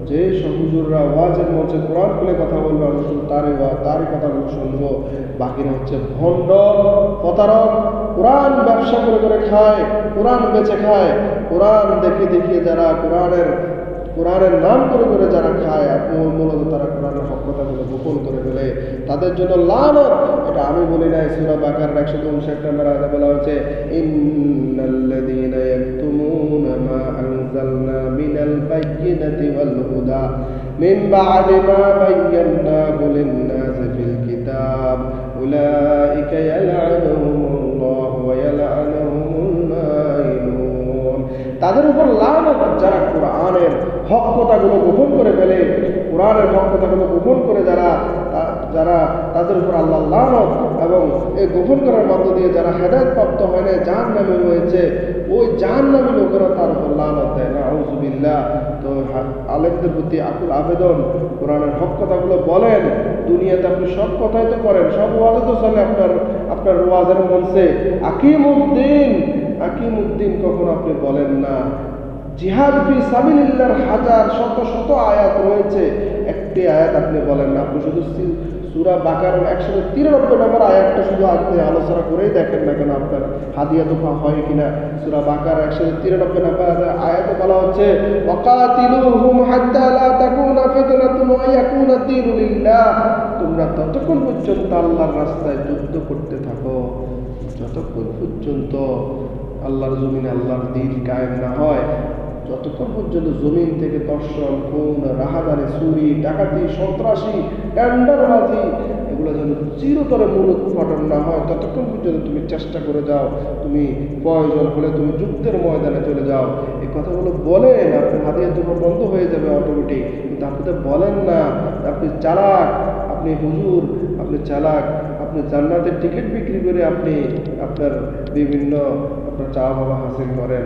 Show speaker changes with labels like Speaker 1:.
Speaker 1: যে হুজুররা ওয়াজের মঞ্চে কোরআন খুলে কথা বলবে আমরা শুধু তারই কথাগুলো শুনবো, বাকিরা হচ্ছে ভণ্ড, প্রতারক, কোরআন ব্যবসা করে করে খায়, কোরআন বেচে খায়, কোরআন দেখিয়ে যারা কোরআনের নাম করে করে যারা খায়, মূলত তারা কোরআনের হক কথাগুলো গোপন করে ফেলে, তাদের জন্য লানত। এটা আমি বলি নাই, সূরা বাকারার 159 নম্বর আয়াতে বলা হয়েছে, ইন্নাল্লাযীনা ইয়াকতুমুনা মা আনজালনা মিনাল বায়্যিনাতি ওয়াল হুদা মিন বা'দি মা বায়্যানাহু লিন-নাসি ফিল কিতাব উলাইকা ইয়ালআনুহুমুল্লাহু ওয়া ইয়ালআনুহুমুল লাঈনুন। তাদের উপর লানত যারা কোরআনের হক কথাগুলো গোপন করে ফেলে, কোরআনের হক কথাগুলো গোপন করে যারা তাদের উপর আল্লাহ লানত, এবং এই গোপন করার মধ্য দিয়ে যারা হেদায়েত প্রাপ্ত হয় না, জাহান্নামে রয়েছে, ওই জাহান্নামী লোকেরা তার উপর লানত দেয় না, আউযুবিল্লাহ। তো আলেমদের প্রতি আকুল আবেদন, কোরআনের হক কথাগুলো বলেন। দুনিয়াতে আপনি সব কথাই তো করেন, সব ওয়াজে তো চলে আপনার ওয়াজের মঞ্চে, আকিমুদ্দিন কখন আপনি বলেন না? জিহাদ ফি সাবিলিল্লাহর হাজার শত আয়াত রয়েছে, একটি আয়াত আপনি বলেন না। আপনি শুধু সূরা বাকারার 193 নম্বর আয়াতটা শুধু আপনি আলোচনা করেই দেখেন না কেন, আপনার হাদিয়া দোফা হয় কিনা। সূরা বাকারার 193 নম্বর আয়াতে বলা হচ্ছে, ওয়াকাতিলুহুম হাত্তা লা তাকুনা ফিতনাতুন ওয়া ইয়াকুনা আদ-দীনু লিল্লাহ। তোমরা ততক্ষণ পর্যন্ত আল্লাহর রাস্তায় যুদ্ধ করতে থাকো যতক্ষণ পর্যন্ত আল্লাহর জমিনে আল্লাহর দ্বীন কায়েম না হয়, যতক্ষণ পর্যন্ত জমিন থেকে দর্শন, খুন, রাহাজানি, চুরি, ডাকাতি, সন্ত্রাসী, টেন্ডারবাজি এগুলো যেন চিরতরে মূলোৎপাটন না হয়, ততক্ষণ পর্যন্ত তুমি চেষ্টা করে যাও। তুমি প্রয়োজন হলে তুমি যুদ্ধের ময়দানে চলে যাও। এই কথাগুলো বলেন, আপনার হাদিয়া তোমার বন্ধ হয়ে যাবে অটোমেটিক। কিন্তু আপনি তো বলেন না। আপনি চালাক, আপনি হুজুর, আপনি চালাক, আপনি জান্নাতের টিকিট বিক্রি করে আপনি আপনার বিভিন্ন আপনার চাওয়া পাওয়া হাসিল করেন।